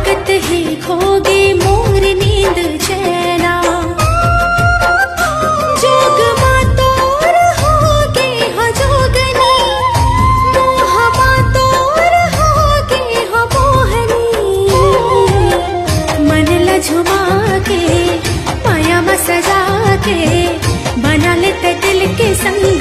ताकत ही खोगे मोर नींद चैना। जोग मातोर होगे हो जोगनी, मोह मातोर होगे हो मोहनी। मन ला झुमा के माया में सजा के बना लेते दिल के संग